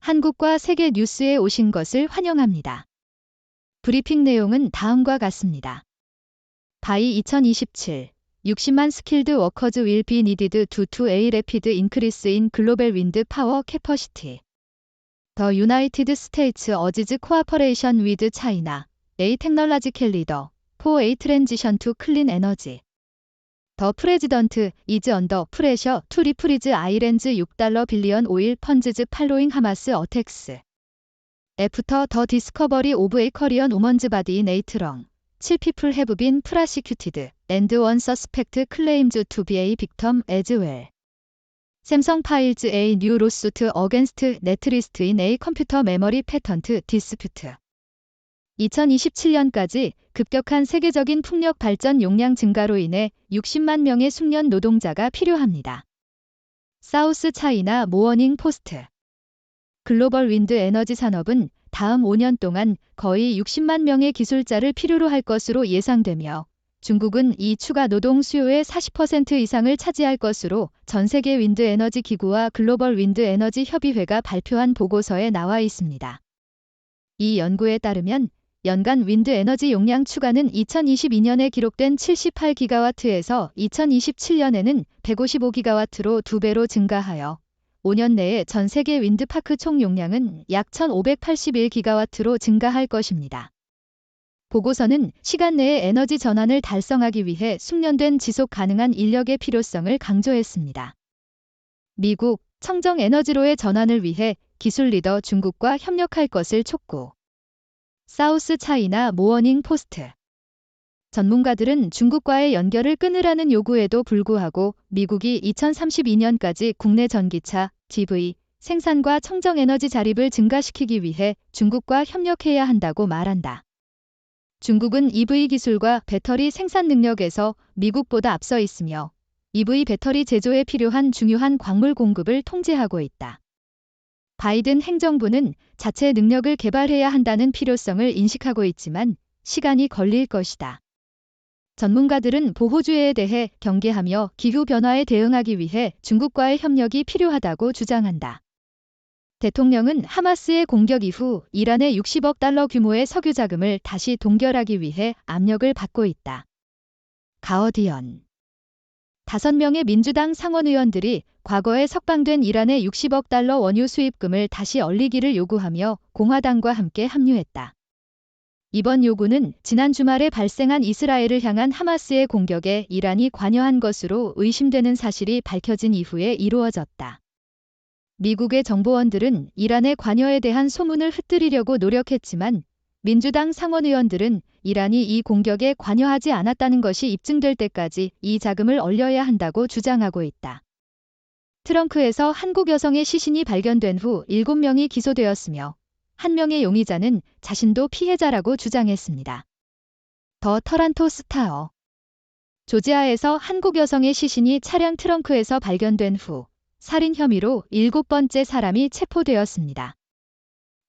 한국과 세계 뉴스에 오신 것을 환영합니다. 브리핑 내용은 다음과 같습니다. 바이 2027 60만 skilled workers will be needed due to a rapid increase in global wind power capacity. The United States urges cooperation with China, a technological leader, for a transition to clean energy. The President is under pressure to reprise Iran's $6 billion oil funds following Hamas attacks. After the discovery of a Korean woman's body in a trunk, 7 people have been prosecuted, and one suspect claims to be a victim as well. Samsung files a new lawsuit against Netlist in a computer memory patent dispute. 2027년까지 급격한 세계적인 풍력 발전 용량 증가로 인해 60만 명의 숙련 노동자가 필요합니다. 사우스 차이나 모어닝 포스트. 글로벌 윈드 에너지 산업은 다음 5년 동안 거의 60만 명의 기술자를 필요로 할 것으로 예상되며 중국은 이 추가 노동 수요의 40% 이상을 차지할 것으로 전 세계 윈드 에너지 기구와 글로벌 윈드 에너지 협의회가 발표한 보고서에 나와 있습니다. 이 연구에 따르면 연간 윈드 에너지 용량 추가는 2022년에 기록된 78기가와트에서 2027년에는 155기가와트로 2배로 증가하여 5년 내에 전 세계 윈드파크 총 용량은 약 1581기가와트로 증가할 것입니다. 보고서는 시간 내에 에너지 전환을 달성하기 위해 숙련된 지속 가능한 인력의 필요성을 강조했습니다. 미국, 청정 에너지로의 전환을 위해 기술 리더 중국과 협력할 것을 촉구. 사우스 차이나 모어닝 포스트. 전문가들은 중국과의 연결을 끊으라는 요구에도 불구하고 미국이 2032년까지 국내 전기차, EV, 생산과 청정에너지 자립을 증가시키기 위해 중국과 협력해야 한다고 말한다. 중국은 EV 기술과 배터리 생산 능력에서 미국보다 앞서 있으며 EV 배터리 제조에 필요한 중요한 광물 공급을 통제하고 있다. 바이든 행정부는 자체 능력을 개발해야 한다는 필요성을 인식하고 있지만 시간이 걸릴 것이다. 전문가들은 보호주의에 대해 경계하며 기후변화에 대응하기 위해 중국과의 협력이 필요하다고 주장한다. 대통령은 하마스의 공격 이후 이란의 $60억 규모의 석유 자금을 다시 동결하기 위해 압력을 받고 있다. 가어디언. 5명의 민주당 상원의원들이 과거에 석방된 이란의 $60억 원유 수입금을 다시 얼리기를 요구하며 공화당과 함께 합류했다. 이번 요구는 지난 주말에 발생한 이스라엘을 향한 하마스의 공격에 이란이 관여한 것으로 의심되는 사실이 밝혀진 이후에 이루어졌다. 미국의 정보원들은 이란의 관여에 대한 소문을 흩뜨리려고 노력했지만 민주당 상원의원들은 이란이 이 공격에 관여하지 않았다는 것이 입증될 때까지 이 자금을 얼려야 한다고 주장하고 있다. 트렁크에서 한국 여성의 시신이 발견된 후 7명이 기소되었으며 1명의 용의자는 자신도 피해자라고 주장했습니다. 더 터란토 스타어. 조지아에서 한국 여성의 시신이 차량 트렁크에서 발견된 후 살인 혐의로 7번째 사람이 체포되었습니다.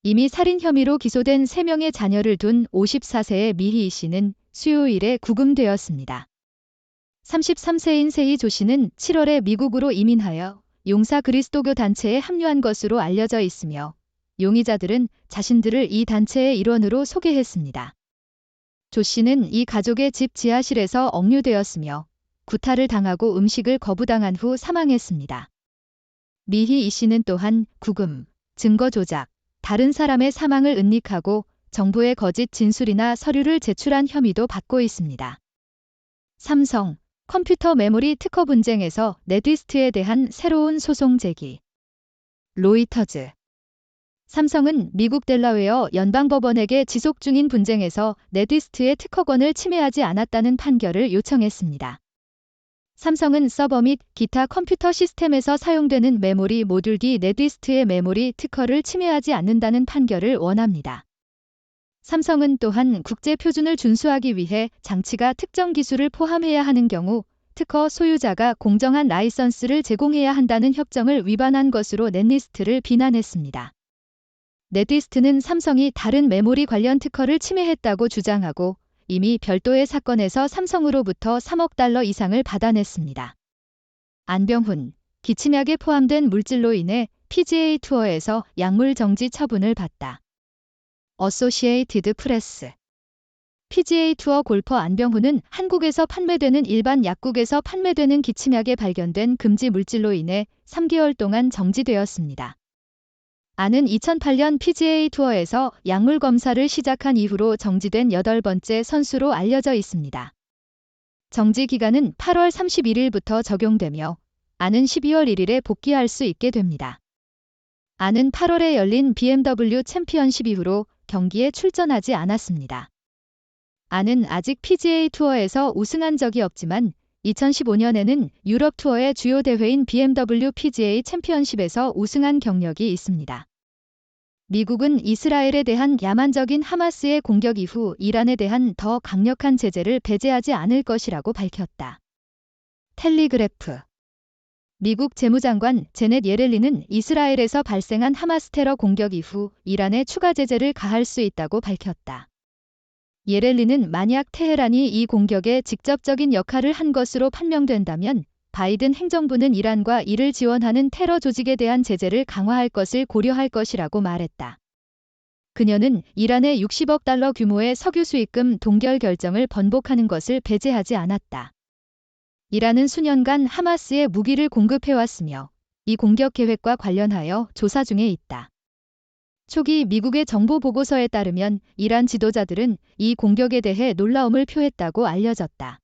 이미 살인 혐의로 기소된 3명의 자녀를 둔 54세의 미희 씨는 수요일에 구금되었습니다. 33세인 세희 조 씨는 7월에 미국으로 이민하여 용사 그리스도교 단체에 합류한 것으로 알려져 있으며 용의자들은 자신들을 이 단체의 일원으로 소개했습니다. 조 씨는 이 가족의 집 지하실에서 억류되었으며 구타를 당하고 음식을 거부당한 후 사망했습니다. 미희 이 씨는 또한 구금, 증거 조작, 다른 사람의 사망을 은닉하고 정부의 거짓 진술이나 서류를 제출한 혐의도 받고 있습니다. 삼성, 컴퓨터 메모리 특허 분쟁에서 네트리스트에 대한 새로운 소송 제기. 로이터즈. 삼성은 미국 델라웨어 연방법원에게 지속 중인 분쟁에서 네트리스트의 특허권을 침해하지 않았다는 판결을 요청했습니다. 삼성은 서버 및 기타 컴퓨터 시스템에서 사용되는 메모리 모듈 D 네트리스트의 메모리 특허를 침해하지 않는다는 판결을 원합니다. 삼성은 또한 국제 표준을 준수하기 위해 장치가 특정 기술을 포함해야 하는 경우 특허 소유자가 공정한 라이선스를 제공해야 한다는 협정을 위반한 것으로 넷리스트를 비난했습니다. 넷리스트는 삼성이 다른 메모리 관련 특허를 침해했다고 주장하고 이미 별도의 사건에서 삼성으로부터 $3억 이상을 받아냈습니다. 안병훈, 기침약에 포함된 물질로 인해 PGA 투어에서 약물 정지 처분을 받다. 어소시에이티드 프레스. PGA 투어 골퍼 안병훈은 한국에서 판매되는 일반 약국에서 판매되는 기침약에 발견된 금지 물질로 인해 3개월 동안 정지되었습니다. 안은 2008년 PGA 투어에서 약물 검사를 시작한 이후로 정지된 8번째 선수로 알려져 있습니다. 정지 기간은 8월 31일부터 적용되며 안은 12월 1일에 복귀할 수 있게 됩니다. 안은 8월에 열린 BMW 챔피언십 이후로 경기에 출전하지 않았습니다. 안은 아직 PGA 투어에서 우승한 적이 없지만 2015년에는 유럽 투어의 주요 대회인 BMW PGA 챔피언십에서 우승한 경력이 있습니다. 미국은 이스라엘에 대한 야만적인 하마스의 공격 이후 이란에 대한 더 강력한 제재를 배제하지 않을 것이라고 밝혔다. 텔리그래프. 미국 재무장관 제넷 예렐린은 이스라엘에서 발생한 하마스 테러 공격 이후 이란에 추가 제재를 가할 수 있다고 밝혔다. 예렐린은 만약 테헤란이 이 공격에 직접적인 역할을 한 것으로 판명된다면 바이든 행정부는 이란과 이를 지원하는 테러 조직에 대한 제재를 강화할 것을 고려할 것이라고 말했다. 그녀는 이란의 60억 달러 규모의 석유 수입금 동결 결정을 번복하는 것을 배제하지 않았다. 이란은 수년간 하마스에 무기를 공급해왔으며 이 공격 계획과 관련하여 조사 중에 있다. 초기 미국의 정보 보고서에 따르면 이란 지도자들은 이 공격에 대해 놀라움을 표했다고 알려졌다.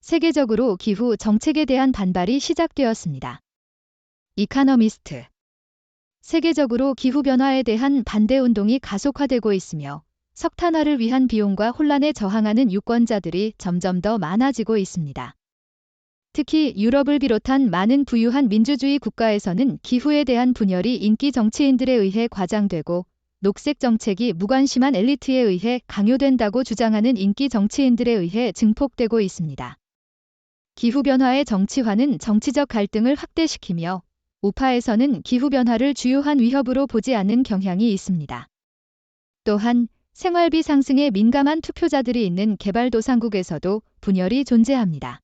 세계적으로 기후 정책에 대한 반발이 시작되었습니다. 이카너미스트. 세계적으로 기후변화에 대한 반대 운동이 가속화되고 있으며 석탄화를 위한 비용과 혼란에 저항하는 유권자들이 점점 더 많아지고 있습니다. 특히 유럽을 비롯한 많은 부유한 민주주의 국가에서는 기후에 대한 분열이 인기 정치인들에 의해 과장되고 녹색 정책이 무관심한 엘리트에 의해 강요된다고 주장하는 인기 정치인들에 의해 증폭되고 있습니다. 기후변화의 정치화는 정치적 갈등을 확대시키며 우파에서는 기후변화를 주요한 위협으로 보지 않는 경향이 있습니다. 또한 생활비 상승에 민감한 투표자들이 있는 개발도상국에서도 분열이 존재합니다.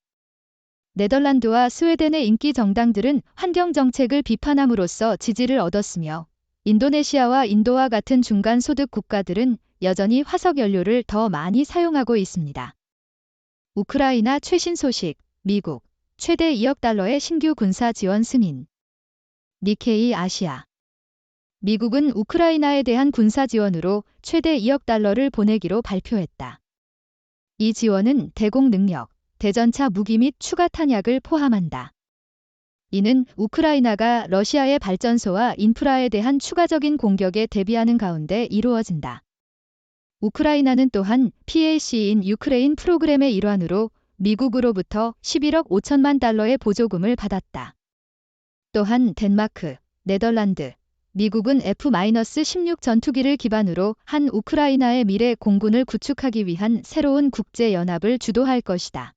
네덜란드와 스웨덴의 인기 정당들은 환경 정책을 비판함으로써 지지를 얻었으며 인도네시아와 인도와 같은 중간 소득 국가들은 여전히 화석 연료를 더 많이 사용하고 있습니다. 우크라이나 최신 소식. 미국 최대 2억 달러의 신규 군사 지원 승인. 니케이 아시아. 미국은 우크라이나에 대한 군사 지원으로 최대 2억 달러를 보내기로 발표했다. 이 지원은 대공 능력, 대전차 무기 및 추가 탄약을 포함한다. 이는 우크라이나가 러시아의 발전소와 인프라에 대한 추가적인 공격에 대비하는 가운데 이루어진다. 우크라이나는 또한 PAC인 유크레인 프로그램의 일환으로 미국으로부터 11억 5천만 달러의 보조금을 받았다. 또한 덴마크, 네덜란드, 미국은 F-16 전투기를 기반으로 한 우크라이나의 미래 공군을 구축하기 위한 새로운 국제연합을 주도할 것이다.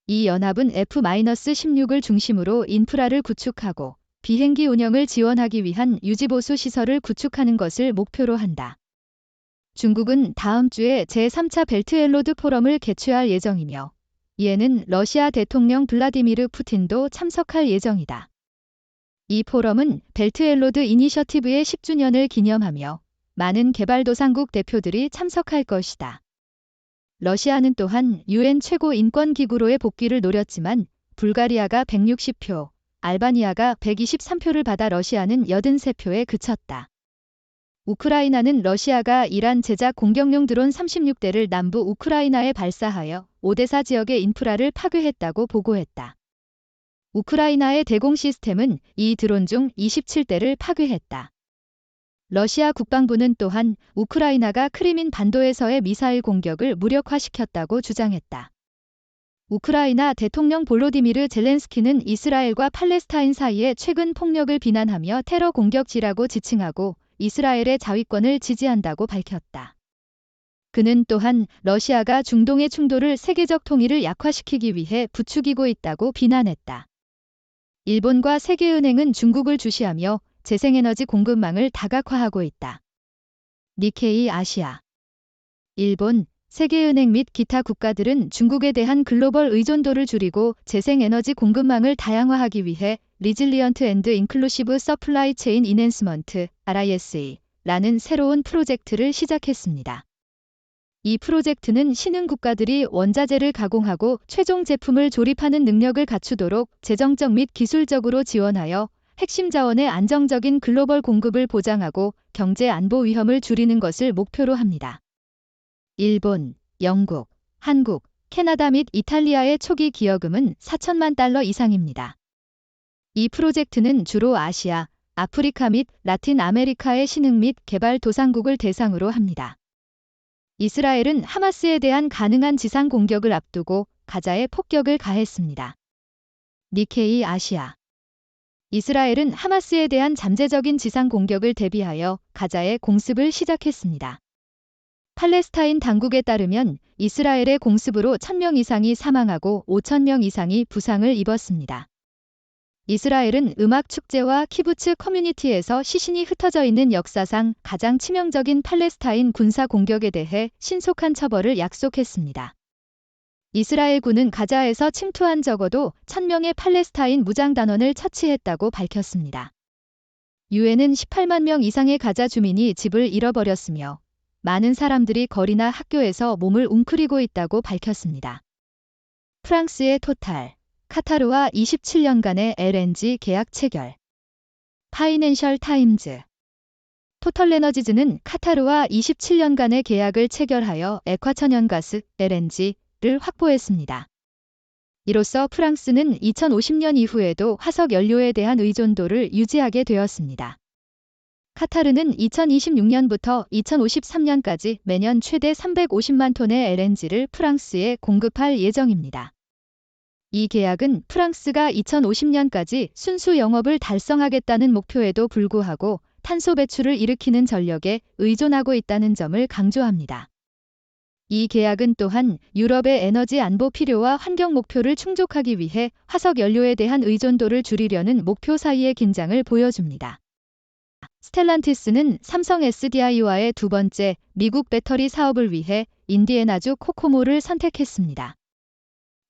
이 연합은 F-16을 중심으로 인프라를 구축하고 비행기 운영을 지원하기 위한 유지보수 시설을 구축하는 것을 목표로 한다. 중국은 다음 주에 제3차 벨트앤로드 포럼을 개최할 예정이며 이에는 러시아 대통령 블라디미르 푸틴도 참석할 예정이다. 이 포럼은 벨트앤로드 이니셔티브의 10주년을 기념하며 많은 개발도상국 대표들이 참석할 것이다. 러시아는 또한 UN 최고인권기구로의 복귀를 노렸지만 불가리아가 160표, 알바니아가 123표를 받아 러시아는 83표에 그쳤다. 우크라이나는 러시아가 이란 제작 공격용 드론 36대를 남부 우크라이나에 발사하여 오데사 지역의 인프라를 파괴했다고 보고했다. 우크라이나의 대공 시스템은 이 드론 중 27대를 파괴했다. 러시아 국방부는 또한 우크라이나가 크리민 반도에서의 미사일 공격을 무력화시켰다고 주장했다. 우크라이나 대통령 볼로디미르 젤렌스키는 이스라엘과 팔레스타인 사이의 최근 폭력을 비난하며 테러 공격지라고 지칭하고 이스라엘의 자위권을 지지한다고 밝혔다. 그는 또한 러시아가 중동의 충돌을 세계적 통일을 약화시키기 위해 부추기고 있다고 비난했다. 일본과 세계은행은 중국을 주시하며 재생에너지 공급망을 다각화하고 있다. 니케이 아시아. 일본, 세계은행 및 기타 국가들은 중국에 대한 글로벌 의존도를 줄이고 재생에너지 공급망을 다양화하기 위해 Resilient and Inclusive Supply Chain Enhancement, RISE라는 새로운 프로젝트를 시작했습니다. 이 프로젝트는 신흥 국가들이 원자재를 가공하고 최종 제품을 조립하는 능력을 갖추도록 재정적 및 기술적으로 지원하여 핵심 자원의 안정적인 글로벌 공급을 보장하고 경제 안보 위험을 줄이는 것을 목표로 합니다. 일본, 영국, 한국, 캐나다 및 이탈리아의 초기 기여금은 4천만 달러 이상입니다. 이 프로젝트는 주로 아시아, 아프리카 및 라틴 아메리카의 신흥 및 개발도상국을 대상으로 합니다. 이스라엘은 하마스에 대한 가능한 지상 공격을 앞두고 가자에 폭격을 가했습니다. 니케이 아시아. 이스라엘은 하마스에 대한 잠재적인 지상 공격을 대비하여 가자에 공습을 시작했습니다. 팔레스타인 당국에 따르면 이스라엘의 공습으로 1,000명 이상이 사망하고 5,000명 이상이 부상을 입었습니다. 이스라엘은 음악 축제와 키부츠 커뮤니티에서 시신이 흩어져 있는 역사상 가장 치명적인 팔레스타인 군사 공격에 대해 신속한 처벌을 약속했습니다. 이스라엘군은 가자에서 침투한 적어도 1,000명의 팔레스타인 무장단원을 처치했다고 밝혔습니다. 유엔은 18만 명 이상의 가자 주민이 집을 잃어버렸으며 많은 사람들이 거리나 학교에서 몸을 웅크리고 있다고 밝혔습니다. 프랑스의 토탈, 카타르와 27년간의 LNG 계약 체결. 파이낸셜 타임즈. 토털에너지즈는 카타르와 27년간의 계약을 체결하여 액화천연가스, LNG를 확보했습니다. 이로써 프랑스는 2050년 이후에도 화석 연료에 대한 의존도를 유지하게 되었습니다. 카타르는 2026년부터 2053년까지 매년 최대 350만 톤의 LNG를 프랑스에 공급할 예정입니다. 이 계약은 프랑스가 2050년까지 순수 영업을 달성하겠다는 목표에도 불구하고 탄소 배출을 일으키는 전력에 의존하고 있다는 점을 강조합니다. 이 계약은 또한 유럽의 에너지 안보 필요와 환경 목표를 충족하기 위해 화석 연료에 대한 의존도를 줄이려는 목표 사이의 긴장을 보여줍니다. 스텔란티스는 삼성 SDI와의 두 번째 미국 배터리 사업을 위해 인디애나주 코코모를 선택했습니다.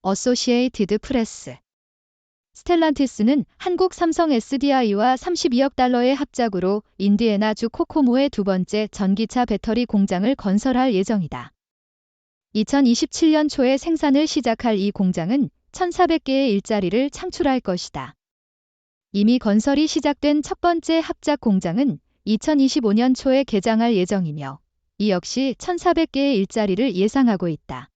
어소시에이티드 프레스. 스텔란티스는 한국 삼성 SDI와 32억 달러의 합작으로 인디애나주 코코모의 두 번째 전기차 배터리 공장을 건설할 예정이다. 2027년 초에 생산을 시작할 이 공장은 1,400개의 일자리를 창출할 것이다. 이미 건설이 시작된 첫 번째 합작 공장은 2025년 초에 개장할 예정이며 이 역시 1,400개의 일자리를 예상하고 있다.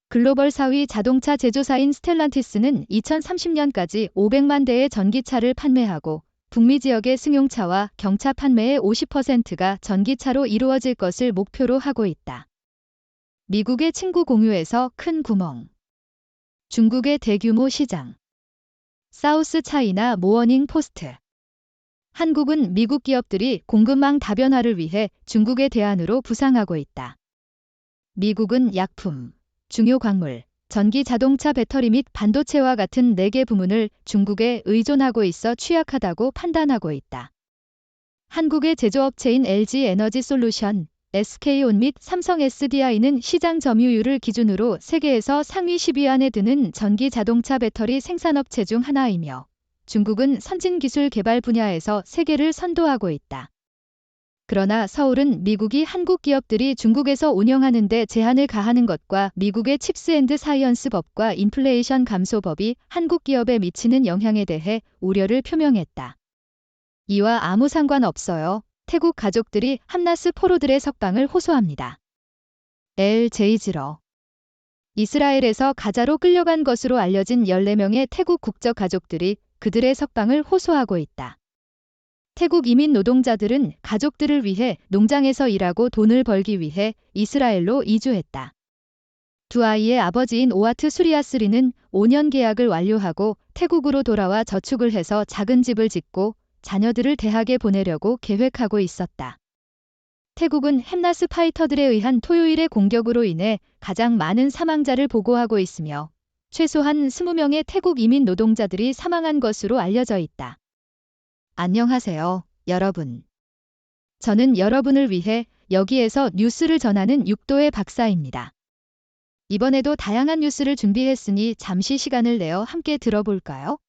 글로벌 4위 자동차 제조사인 스텔란티스는 2030년까지 500만 대의 전기차를 판매하고 북미 지역의 승용차와 경차 판매의 50%가 전기차로 이루어질 것을 목표로 하고 있다. 미국의 친구 공유에서 큰 구멍. 중국의 대규모 시장. 사우스 차이나 모어닝 포스트. 한국은 미국 기업들이 공급망 다변화를 위해 중국의 대안으로 부상하고 있다. 미국은 약품, 중요 광물, 전기 자동차 배터리 및 반도체와 같은 4개 부문을 중국에 의존하고 있어 취약하다고 판단하고 있다. 한국의 제조업체인 LG 에너지 솔루션, SK온 및 삼성 SDI는 시장 점유율을 기준으로 세계에서 상위 10위 안에 드는 전기 자동차 배터리 생산업체 중 하나이며 중국은 선진 기술 개발 분야에서 세계를 선도하고 있다. 그러나 서울은 미국이 한국 기업들이 중국에서 운영하는 데 제한을 가하는 것과 미국의 칩스 앤드 사이언스 법과 인플레이션 감소법이 한국 기업에 미치는 영향에 대해 우려를 표명했다. 이와 아무 상관없어요. 태국 가족들이 함나스 포로들의 석방을 호소합니다. LJ지러. 이스라엘에서 가자로 끌려간 것으로 알려진 14명의 태국 국적 가족들이 그들의 석방을 호소하고 있다. 태국 이민 노동자들은 가족들을 위해 농장에서 일하고 돈을 벌기 위해 이스라엘로 이주했다. 두 아이의 아버지인 오아트 수리아스리는 5년 계약을 완료하고 태국으로 돌아와 저축을 해서 작은 집을 짓고 자녀들을 대학에 보내려고 계획하고 있었다. 태국은 햄나스 파이터들에 의한 토요일의 공격으로 인해 가장 많은 사망자를 보고하고 있으며 최소한 20명의 태국 이민 노동자들이 사망한 것으로 알려져 있다. 안녕하세요, 여러분. 저는 여러분을 위해 여기에서 뉴스를 전하는 6도의 박사입니다. 이번에도 다양한 뉴스를 준비했으니 잠시 시간을 내어 함께 들어볼까요?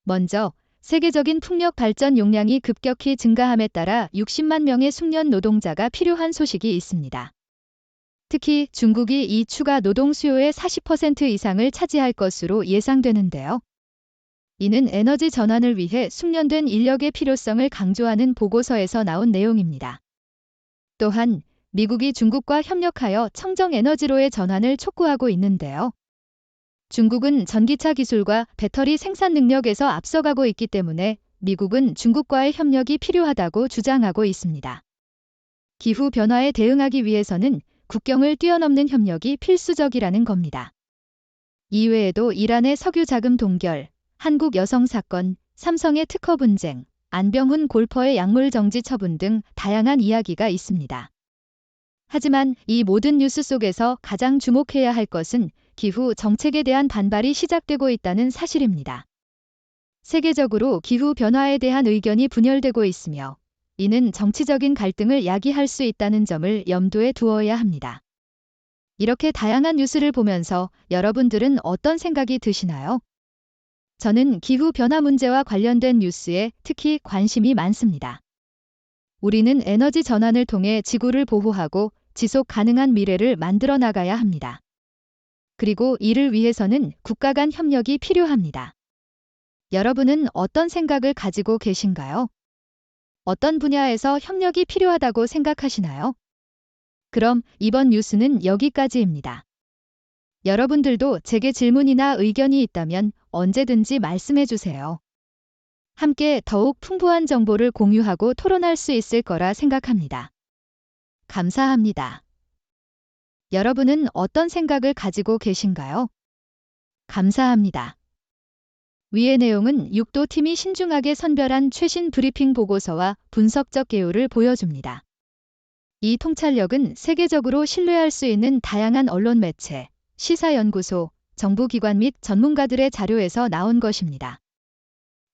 먼저 세계적인 풍력 발전 용량이 급격히 증가함에 따라 60만 명의 숙련 노동자가 필요한 소식이 있습니다. 특히 중국이 이 추가 노동 수요의 40% 이상을 차지할 것으로 예상되는데요. 이는 에너지 전환을 위해 숙련된 인력의 필요성을 강조하는 보고서에서 나온 내용입니다. 또한 미국이 중국과 협력하여 청정 에너지로의 전환을 촉구하고 있는데요. 중국은 전기차 기술과 배터리 생산 능력에서 앞서가고 있기 때문에 미국은 중국과의 협력이 필요하다고 주장하고 있습니다. 기후 변화에 대응하기 위해서는 국경을 뛰어넘는 협력이 필수적이라는 겁니다. 이외에도 이란의 석유 자금 동결, 한국 여성 사건, 삼성의 특허 분쟁, 안병훈 골퍼의 약물 정지 처분 등 다양한 이야기가 있습니다. 하지만 이 모든 뉴스 속에서 가장 주목해야 할 것은 기후 정책에 대한 반발이 시작되고 있다는 사실입니다. 세계적으로 기후 변화에 대한 의견이 분열되고 있으며 이는 정치적인 갈등을 야기할 수 있다는 점을 염두에 두어야 합니다. 이렇게 다양한 뉴스를 보면서 여러분들은 어떤 생각이 드시나요? 저는 기후 변화 문제와 관련된 뉴스에 특히 관심이 많습니다. 우리는 에너지 전환을 통해 지구를 보호하고 지속 가능한 미래를 만들어 나가야 합니다. 그리고 이를 위해서는 국가 간 협력이 필요합니다. 여러분은 어떤 생각을 가지고 계신가요? 어떤 분야에서 협력이 필요하다고 생각하시나요? 그럼 이번 뉴스는 여기까지입니다. 여러분들도 제게 질문이나 의견이 있다면 언제든지 말씀해 주세요. 함께 더욱 풍부한 정보를 공유하고 토론할 수 있을 거라 생각합니다. 감사합니다. 여러분은 어떤 생각을 가지고 계신가요? 감사합니다. 위의 내용은 6도 팀이 신중하게 선별한 최신 브리핑 보고서와 분석적 개요를 보여줍니다. 이 통찰력은 세계적으로 신뢰할 수 있는 다양한 언론 매체, 시사연구소, 정부기관 및 전문가들의 자료에서 나온 것입니다.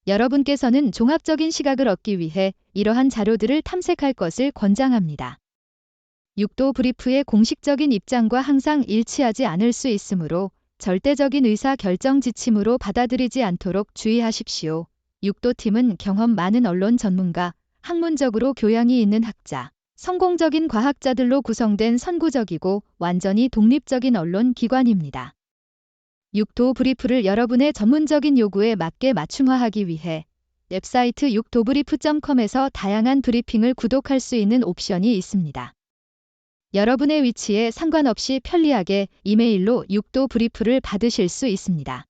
여러분께서는 종합적인 시각을 얻기 위해 이러한 자료들을 탐색할 것을 권장합니다. 6도 브리프의 공식적인 입장과 항상 일치하지 않을 수 있으므로 절대적인 의사 결정 지침으로 받아들이지 않도록 주의하십시오. 6도 팀은 경험 많은 언론 전문가, 학문적으로 교양이 있는 학자, 성공적인 과학자들로 구성된 선구적이고 완전히 독립적인 언론 기관입니다. 6도 브리프를 여러분의 전문적인 요구에 맞게 맞춤화하기 위해 웹사이트 6도브리프.com에서 다양한 브리핑을 구독할 수 있는 옵션이 있습니다. 여러분의 위치에 상관없이 편리하게 이메일로 6도 브리프를 받으실 수 있습니다.